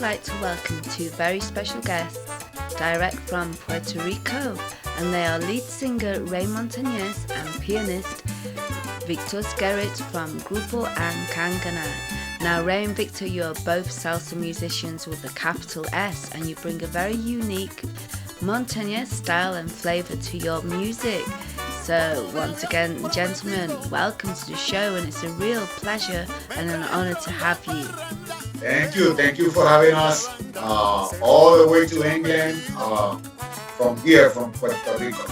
like to welcome two very special guests, direct from Puerto Rico, and they are lead singer Rey Montanez and pianist Victor Skerrit from Grupos Akangana. Now, Rey and Victor, you're both salsa musicians with a capital S, and you bring a very unique Montanez style and flavor to your music. So, once again, gentlemen, welcome to the show, and it's a real pleasure and an honor to have you. Thank you for having us all the way to England, from here, from Puerto Rico.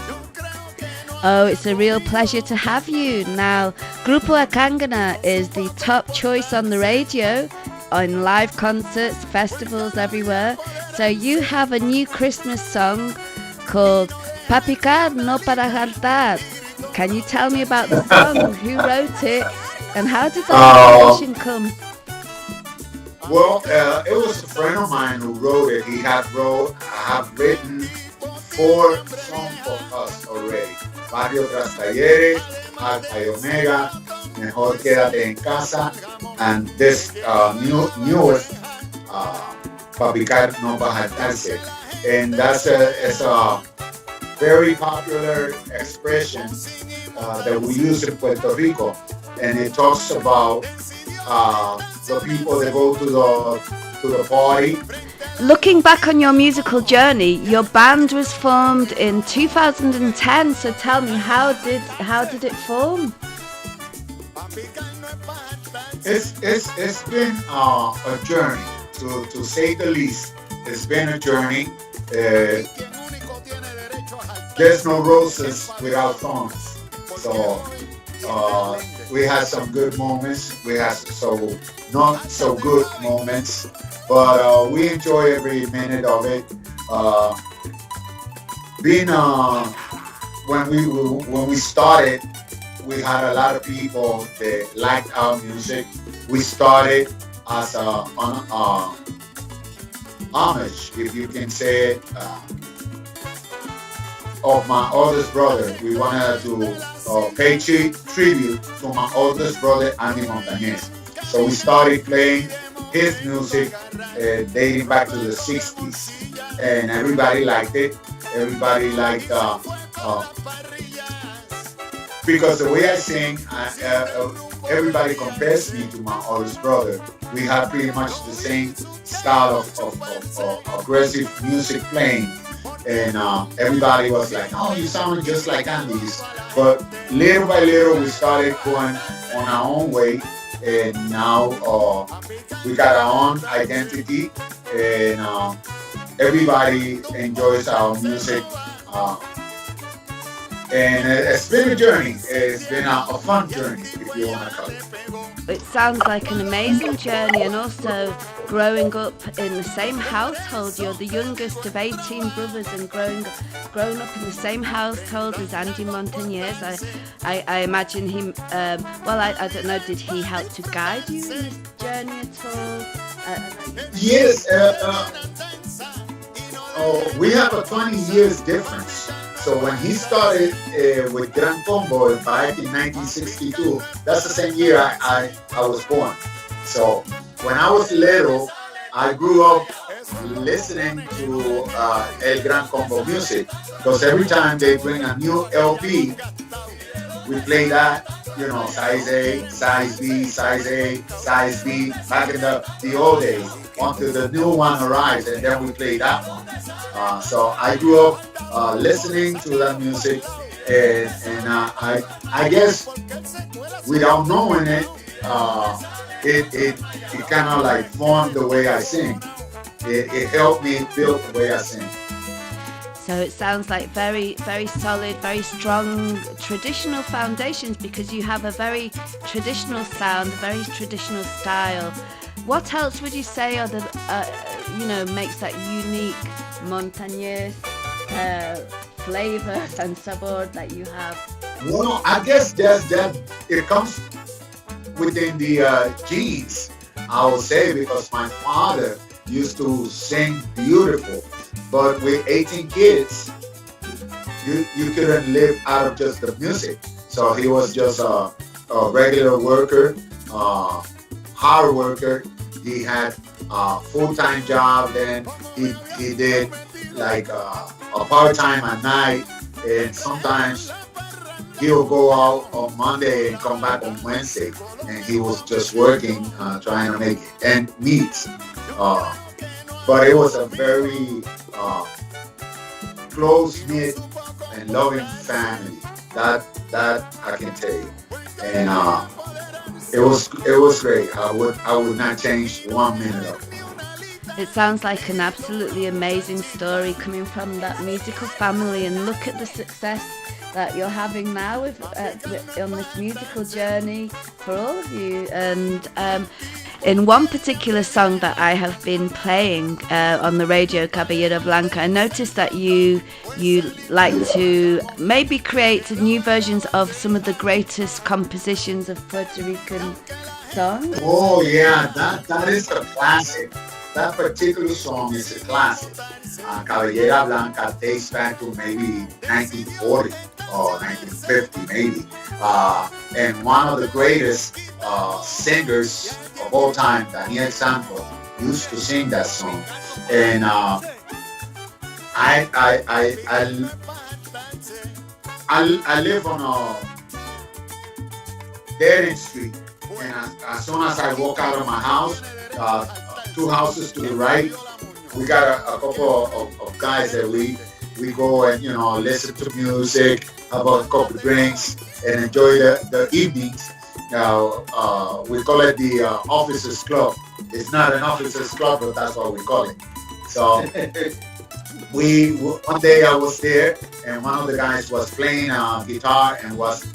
Oh, it's a real pleasure to have you. Now, Grupos Akangana is the top choice on the radio, on live concerts, festivals everywhere. So you have a new Christmas song called Pa picar, no para hartar. Can you tell me about the song? Who wrote it? And how did that inspiration come? Well, it was a friend of mine who wrote it. I have written 4 songs for us already. Barrio Tras Talleres, Alfa y Omega, Mejor Quédate en Casa, and this newest, Pa picar, no para hartarse. And it's a very popular expression that we use in Puerto Rico, and it talks about the people that go to the party. Looking back on your musical journey, your band was formed in 2010. So tell me, how did it form? It's been a journey, to say the least. It's been a journey. There's no roses without thorns. So we had some good moments. We had not so good moments, but we enjoy every minute of it. Being when we started, we had a lot of people that liked our music. We started as a homage, if you can say it, of my oldest brother. We wanted to pay tribute to my oldest brother, Andy Montanez. So we started playing his music dating back to the 60s. And everybody liked it. Everybody liked, because the way I sing, everybody compares me to my oldest brother. We have pretty much the same style of aggressive music playing. And everybody was like, "Oh, you sound just like Andy's." But little by little, we started going on our own way, and now we got our own identity, and everybody enjoys our music. And it's been a journey. It's been a fun journey, if you want to call it. It sounds like an amazing journey, and also growing up in the same household. You're the youngest of 18 brothers, and grown up in the same household as Andy Montanez. I imagine him. I don't know. Did he help to guide you in this journey at all? Yes. We have a 20 years difference. So when he started with Gran Combo back in 1962, that's the same year I was born. So when I was little, I grew up listening to El Gran Combo music, because every time they bring a new LP, we play that, size A, size B, size A, size B, back in the old days, until the new one arrives, and then we play that one. So I grew up listening to that music, and I guess without knowing it, it kind of like formed the way I sing. It helped me build the way I sing. So it sounds like very, very solid, very strong traditional foundations, because you have a very traditional sound, very traditional style. What else would you say are the, makes that unique Montanez flavor and sabor that you have? Well, I guess that it comes within the genes, I would say, because my father used to sing beautiful, but with 18 kids, you couldn't live out of just the music. So he was just a regular worker, hard worker. He had full-time job. Then he did like a part-time at night, and sometimes he'll go out on Monday and come back on Wednesday, and he was just working, trying to make and meet. Uh, but it was a very close knit and loving family. That I can tell you, and it was great. I would not change 1 minute of it. It sounds like an absolutely amazing story coming from that musical family, and look at the success that you're having now on this musical journey for all of you. And in one particular song that I have been playing on the radio, Caballera Blanca, I noticed that you like to maybe create new versions of some of the greatest compositions of Puerto Rican songs. Oh yeah, that is a classic. That particular song is a classic. Cabellera Blanca dates back to maybe 1940 or 1950 maybe. And one of the greatest singers of all time, Daniel Santos, used to sing that song. And I live on a dead end street, and as soon as I walk out of my house, uh, 2 houses to the right, we got a couple of guys that we go and listen to music, have a couple drinks, and enjoy the evenings. We call it the officers club. It's not an officers club, but that's what we call it. So one day I was there, and one of the guys was playing guitar and was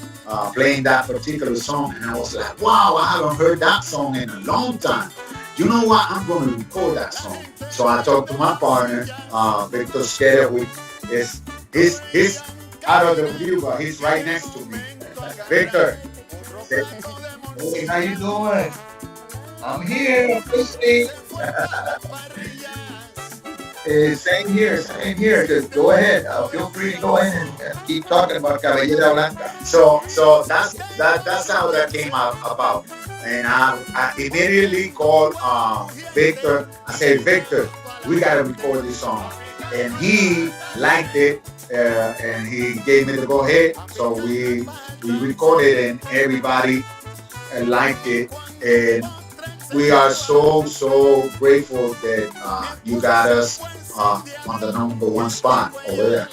playing that particular song, and I was like, wow, I haven't heard that song in a long time. You know what? I'm going to record that song. So I talked to my partner, Victor Skere, who is he's out of the view, but he's right next to me. Victor, say, Hey, how you doing? I'm here. I'm listening. Same here. Same here. Just go ahead. Feel free to go ahead and keep talking about Caballera Blanca. so that's how that came about. And I immediately called Victor. I said, Victor, we gotta record this song, and he liked it, and he gave me the go ahead. So we recorded, and everybody liked it, and we are so grateful that you got us on the #1 spot over there.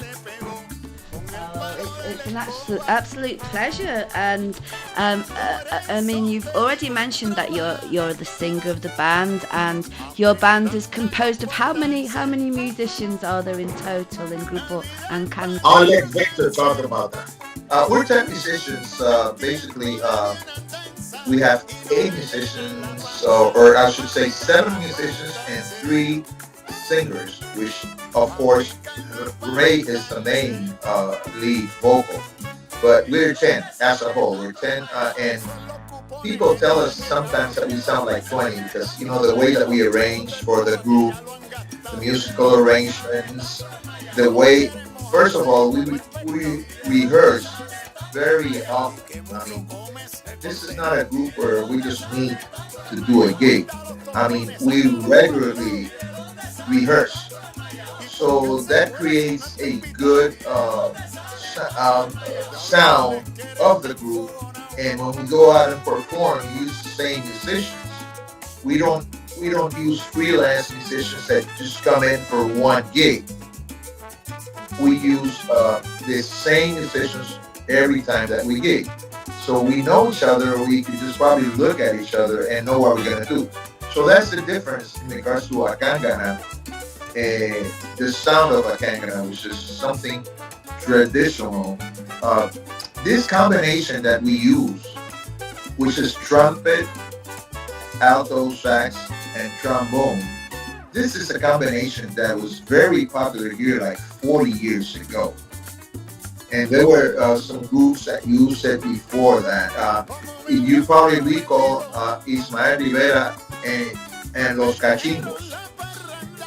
It's an absolute pleasure, and I mean, you've already mentioned that you're the singer of the band, and your band is composed of how many musicians are there in total in Grupo Akangana? I'll let Victor talk about that. We're 10 musicians. Basically, we have 8 musicians, or I should say 7 musicians and 3 singers, which of course Ray is the main lead vocal. But we're 10 as a whole. We're 10, and people tell us sometimes that we sound like 20 because the way that we arrange for the group, the musical arrangements, the way. First of all, we rehearse very often. I mean, this is not a group where we just meet to do a gig. I mean, we regularly rehearse. So that creates a good sound of the group. And when we go out and perform, we use the same musicians. We don't we don't use freelance musicians that just come in for one gig. We use the same musicians every time that we gig. So we know each other, we can just probably look at each other and know what we're gonna do. So that's the difference in regards to Akangana. The sound of Akangana, which is something traditional. This combination that we use, which is trumpet, alto sax, and trombone. This is a combination that was very popular here like 40 years ago. And there were some groups that used it before that. If you probably recall Ismael Rivera and Los Cachimbos.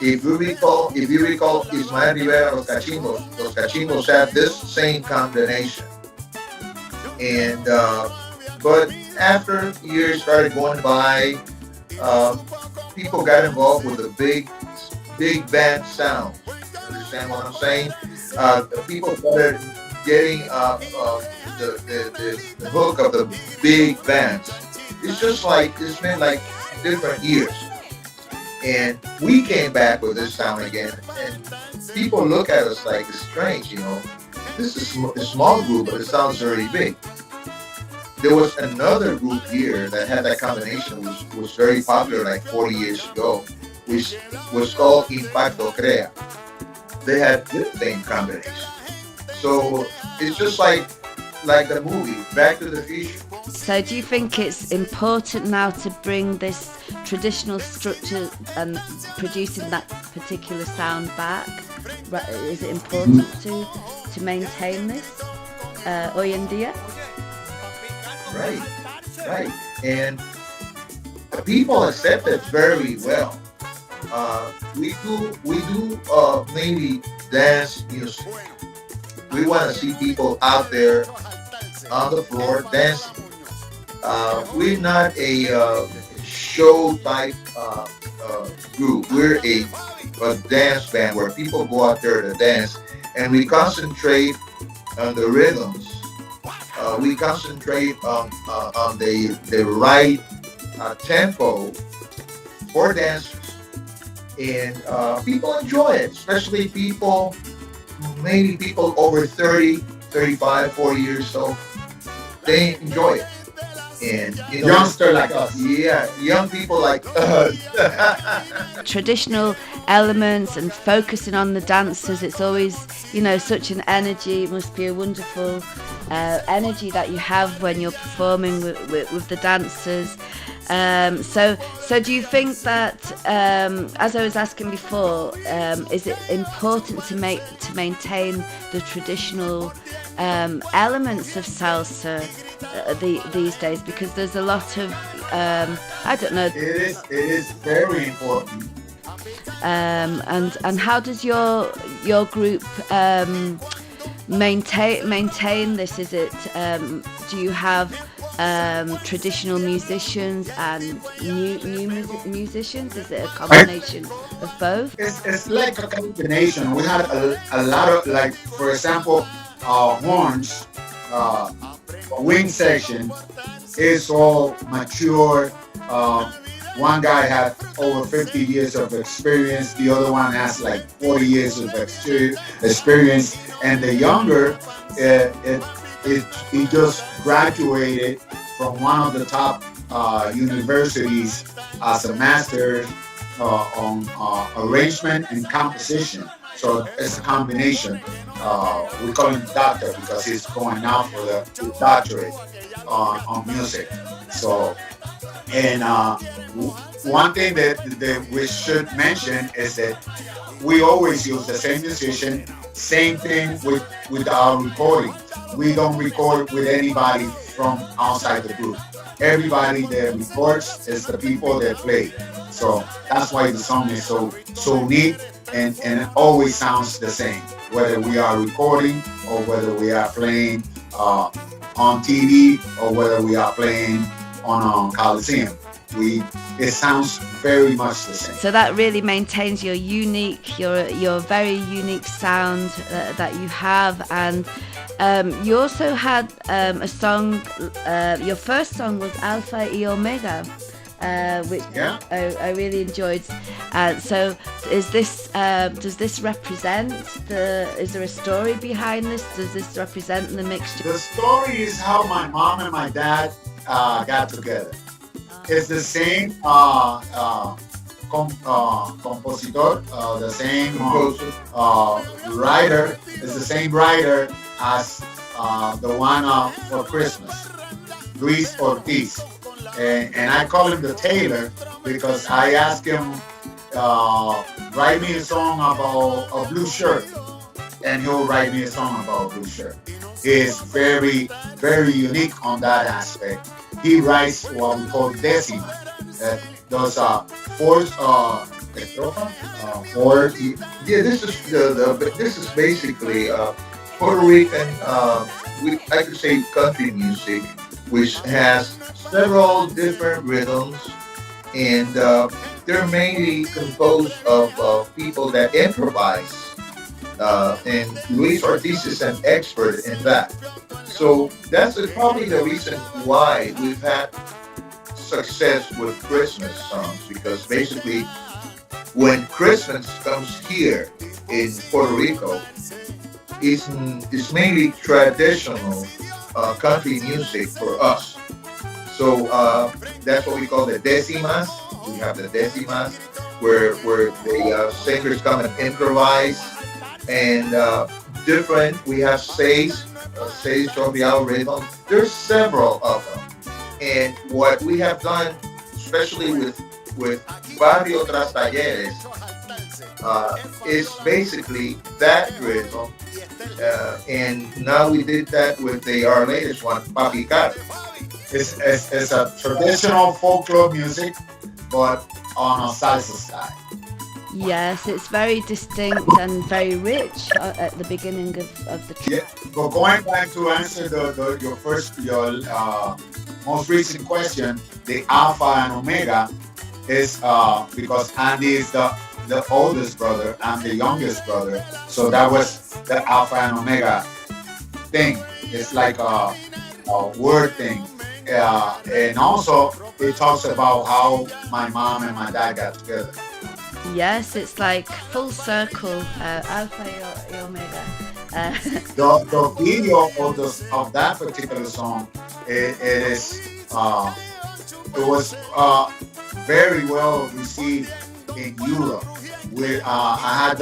If you recall Ismael Rivera Los Cachimbos had this same combination. And but after years started going by, people got involved with the big band sound. Understand what I'm saying? People started getting the hook of the big bands. It's just like it's been like different years, and we came back with this sound again, and people look at us like it's strange, you know. This is a small group, but it sounds very big. There was another group here that had that combination, which was very popular like 40 years ago, which was called Impacto Crea. They had the same combination. So it's just like the movie Back to the Future. So do you think it's important now to bring this traditional structure and producing that particular sound back? Is it important to maintain this hoy en día? Right, right. And the people accept it very well. We do mainly dance music. We want to see people out there on the floor dancing. We're not a show type group. We're a dance band where people go out there to dance, and we concentrate on the rhythms. We concentrate on the right tempo for dancers, and people enjoy it, especially people, maybe people over 30, 35, 40 years old. They enjoy it. And you know, Youngster like us. yeah, young people like us. Traditional elements and focusing on the dancers, it's always, such an energy. It must be a wonderful energy that you have when you're performing with the dancers. So do you think that, as I was asking before, is it important to maintain the traditional elements of salsa these days? Because there's a lot of I don't know. It is very important. And how does your group maintain this? Is it do you have traditional musicians and new musicians? Is it a combination of both? It's like a combination. We had a lot of, like, for example, horns, wing section is all mature. One guy had over 50 years of experience. The other one has like 40 years of experience. And the younger, he just graduated from one of the top universities as a master on arrangement and composition. So it's a combination. We call him doctor because he's going out for the doctorate on music. So, and one thing that we should mention is that we always use the same musician. Same thing with our recording. We don't record with anybody from outside the group. Everybody that records is the people that play. So that's why the song is so neat, and it always sounds the same, whether we are recording or whether we are playing on TV or whether we are playing on Coliseum. It sounds very much the same. So that really maintains your very unique sound that you have. And you also had a song. Your first song was Alpha y Omega, which I really enjoyed. So is this does this represent is there a story behind this? Does this represent the mixture? The story is how my mom and my dad got together. It's the same compositor, the same writer. It's the same writer as the one for Christmas, Luis Ortiz. And I call him the tailor because I asked him, write me a song about a blue shirt, and he'll write me a song about a blue shirt. He's very, very unique on that aspect. He writes what we call decima. Those four four. Yeah, this is this is basically Puerto Rican. I could say country music, which has several different rhythms, and they're mainly composed of people that improvise, and Luis Ortiz is an expert in that. So that's probably the reason why we've had success with Christmas songs, because basically when Christmas comes here in Puerto Rico, is mainly traditional country music for us. So that's what we call the decimas. We have the decimas where the singers come and improvise, and different. We have seis jovial rhythm. There's several of them, and what we have done, especially with Barrio Tras Talleres, is basically that rhythm. And now we did that with our latest one, Papicar. It's a traditional folklore music, but on a salsa style. Yes, it's very distinct and very rich at the beginning of the Yeah, but going back to answer your most recent question, the Alpha and Omega is because Andy is the oldest brother, I'm the youngest brother, so that was the Alpha and Omega thing. It's like a word thing, and also it talks about how my mom and my dad got together. Yes, it's like full circle, Alpha y Omega. Uh, The video of that particular song, it is it was very well received in Europe. With I had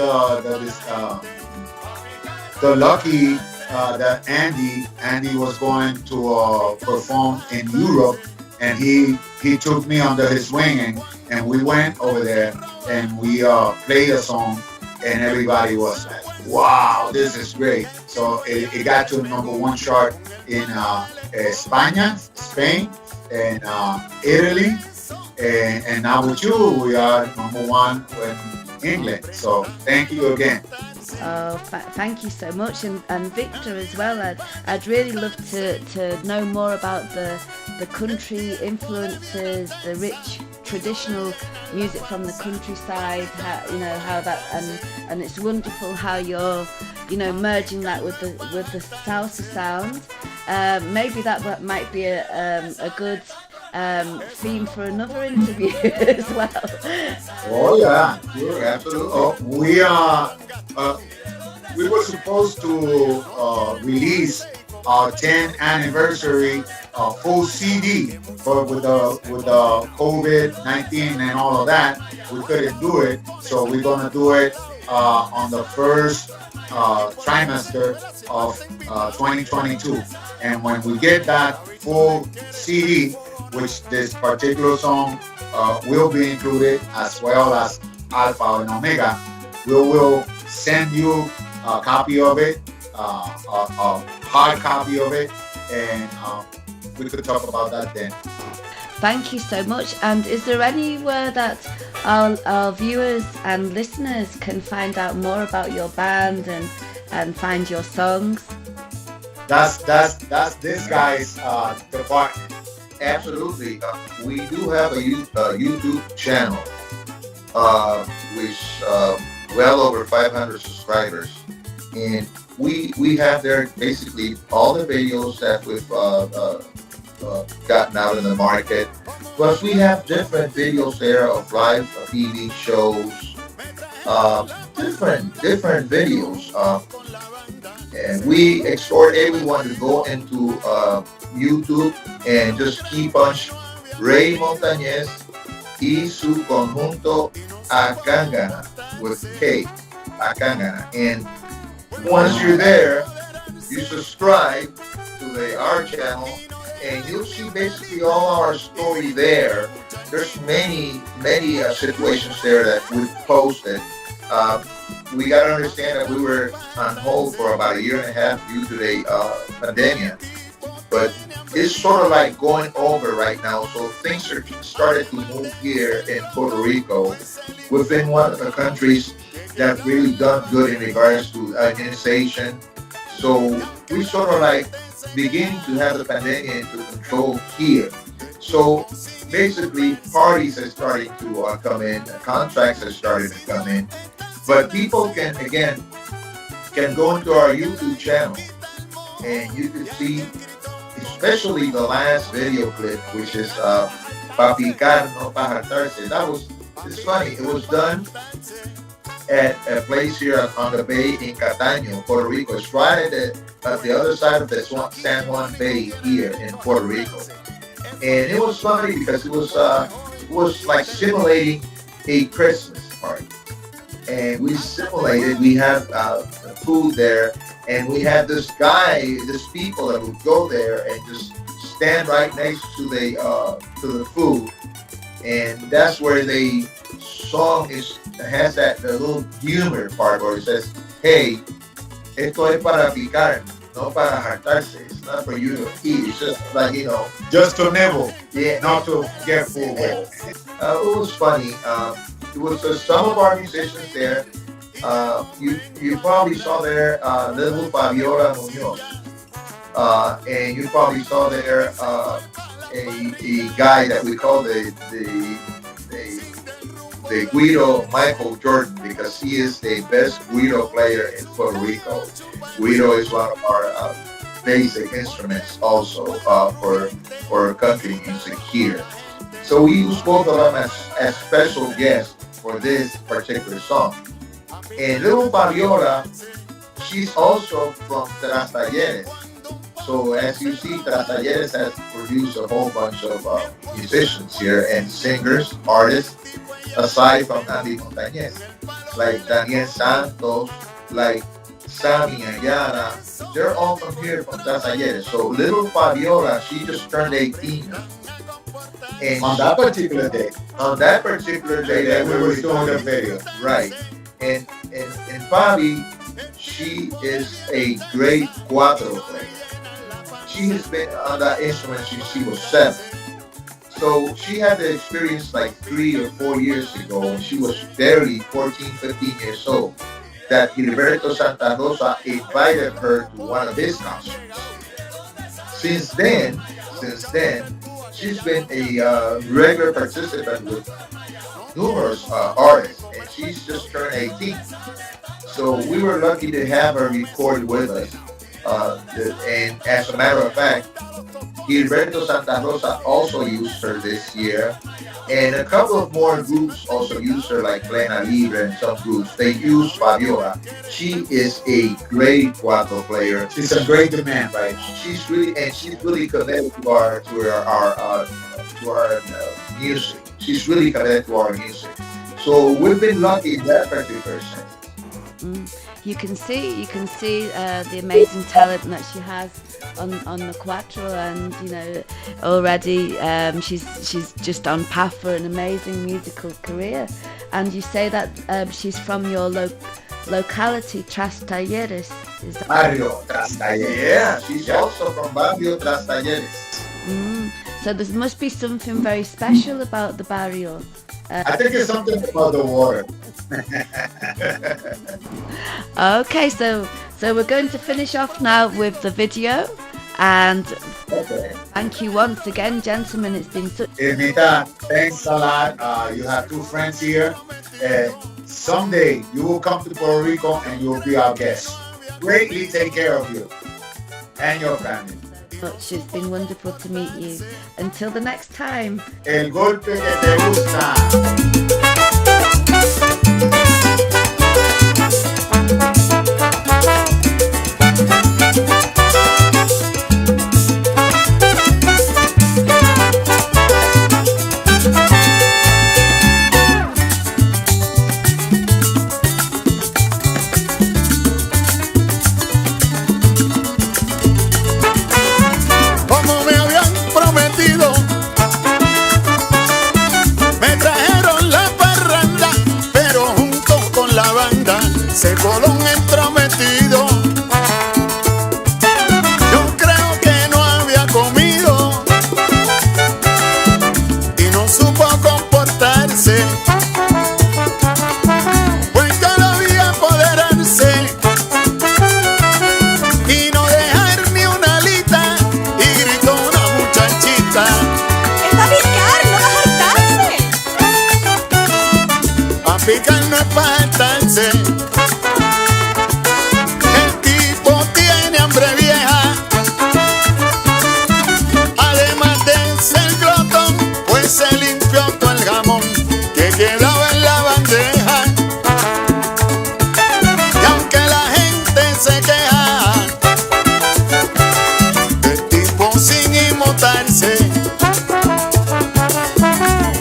the lucky that Andy was going to perform in Europe, and he took me under his wing, and we went over there and we played a song, and everybody was like, "Wow, this is great!" So it got to the number one chart in Spain, and Italy, and now with you, we are number one in England. So thank you again. Oh, thank you so much, and Victor as well. I'd really love to know more about the country influences, the rich traditional music from the countryside. How that, and it's wonderful how you're merging that with the salsa sound. Maybe that might be a good theme for another interview as well. Oh yeah. Sure, absolutely. Oh, we were supposed to release our 10th anniversary full CD, but with the COVID-19 and all of that, we couldn't do it. So we're gonna do it on the first trimester of 2022. And when we get that full CD, which this particular song will be included, as well as Alpha and Omega, we will send you a copy of it, a hard copy of it, and we could talk about that then. Thank you so much. And is there anywhere that our viewers and listeners can find out more about your band and find your songs? That's this guy's department. Absolutely. We do have a YouTube channel, which well over 500 subscribers, and we have there basically all the videos that we've gotten out in the market. Plus, we have different videos there of live TV shows, different videos, and we exhort everyone to go into YouTube and just keep on Rey Montanez y su conjunto Akangana with K, Akangana. And once you're there, you subscribe to our channel, and you'll see basically all our story there. There's many situations there that we've posted. We gotta understand that we were on hold for about a year and a half due to the pandemic, but it's sort of like going over right now. So things are started to move here in Puerto Rico. We've been one of the countries that really done good in regards to immunization. So we sort of like beginning to have the pandemic into control here. So basically, parties are starting to come in, contracts are starting to come in, but people can again can go into our YouTube channel and you can see, especially the last video clip, which is "Papicar no pajartarse." That was it's funny. It was done at a place here on the bay in Cataño, Puerto Rico. It's right at the other side of the San Juan Bay here in Puerto Rico. And it was funny because it was like simulating a Christmas party. And we simulated, we had food there, and we had this people that would go there and just stand right next to the food, and that's where the song is has that the little humor part where it says, "Hey, esto es para picar, no para hartarse. It's not for you to eat. It's just like Just to nibble, yeah." not to get full. It was funny. It was some of our musicians there. You probably saw there little Fabiola Munoz, and you probably saw there a guy that we call the Guido Michael Jordan, because he is the best Guido player in Puerto Rico. Guido is one of our basic instruments also for country music here. So we use both of them as special guests for this particular song. And little Fabiola, she's also from Talleres. So as you see, Talleres has produced a whole bunch of musicians here and singers, artists, aside from Rey Montanez, like Daniel Santos, like Sammy Ayala. They're all from here, from Talleres. So little Fabiola, she just turned 18. And On that particular day, that we were doing the video. right. And Fabi, she is a great cuatro player. She has been on that instrument since she was 7. So she had the experience like 3 or 4 years ago when she was barely 14, 15 years old, that Gilberto Santa Rosa invited her to one of his concerts. Since then, she's been a regular participant with numerous artists, and she's just turned 18. So we were lucky to have her record with us. And as a matter of fact, Gilberto Santa Rosa also used her this year, and a couple of more groups also used her, like Plena Libre and some groups. They use Fabiola. She is a great cuatro player. She's a great demand, right? She's really committed to our music. She's really committed to our music. So we've been lucky in that particular sense. You can see the amazing talent that she has on the quattro, and already she's just on path for an amazing musical career. And you say that she's from your locality, Talleres. Is that Barrio Trastalleres. Yeah, she's also from Barrio Trastalleres. So there must be something very special about the barrio. I think it's something about the water. Okay, so we're going to finish off now with the video, and thank you once again, gentlemen. It's been such. Irmita, thanks a lot. You have 2 friends here. Someday you will come to Puerto Rico and you will be our guest. Greatly take care of you and your family. Much. It's been wonderful to meet you. Until the next time. El golpe que te gusta. Como me habían prometido, me trajeron la parranda, pero es para saltarse. El tipo tiene hambre vieja, además de ser glotón, pues se limpió todo el jamón que quedaba en la bandeja. Y aunque la gente se queja, el tipo sin inmutarse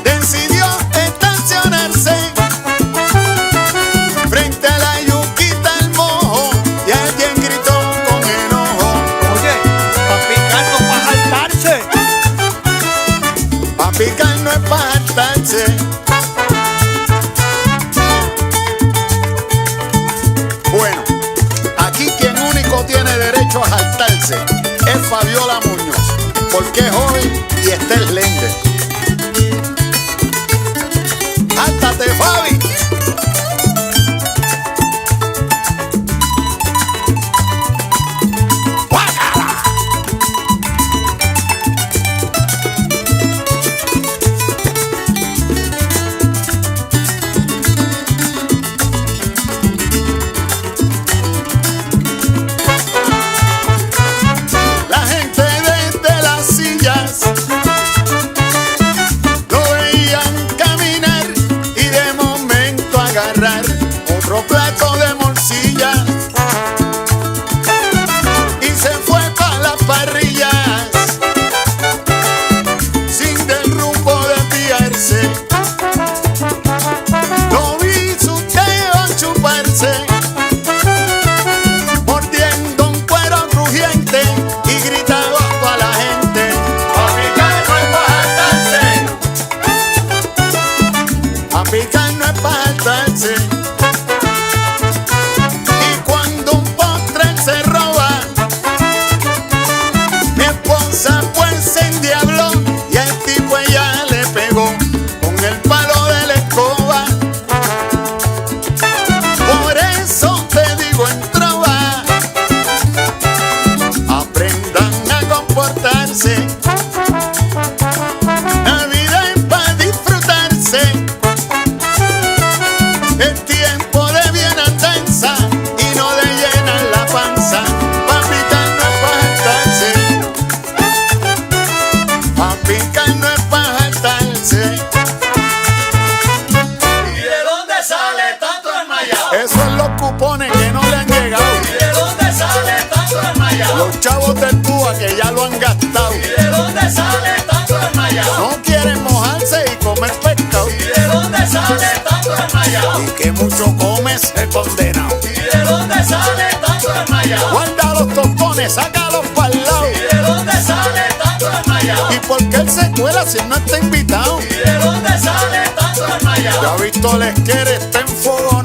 decidió estacionarse frente a la yuquita al mojo y alguien gritó con enojo: Oye, pa' picar no pa' saltarse. pa' picar no es pa' saltarse. Bueno, aquí quien único tiene derecho a saltarse es Fabiola Muñoz, porque es joven y está esplende. ¡Sáltate, Fabi! ¡Guácala! La gente desde las sillas lo veían caminar y de momento agarrar otro plato de morcilla y se fue pa' las parrillas sin del rumbo desviarse. Lo vi su dedo chuparse, mordiendo un cuero crujiente y gritaba a toda la gente: pa' picar no es pa' saltarse. A picar no es pa' saltarse. Y cuando un postre se roba, mi esposa pues se endiabló y al tipo ella le pegó con el palo de la escoba. Por eso te digo en trova, aprendan a comportarse. La vida es pa' disfrutarse. Es tiempo de bienandanza y no de llenar la panza. Pa' picar no es pa' saltarse. Pa' picar no es pa' saltarse. ¿Y de dónde sale tanto enmayado? Eso es los cupones que no le han llegado. ¿Y de dónde sale tanto enmayado? Los chavos del Cuba que ya lo han gastado. ¿Y de dónde sale tanto enmayado? No quieren mojarse y comer pescado. ¿Y de dónde sale tanto enmayado? Y que mucho comes es condenado. ¿Y de dónde sale tanto enmayado? Guarda los tostones, sácalos pa'l lado. ¿Y de dónde sale tanto enmayado? ¿Y por qué él se cuela si él no está invitado? ¿Y de dónde sale tanto enmayado? Ya Víctor les quiere, está en fuego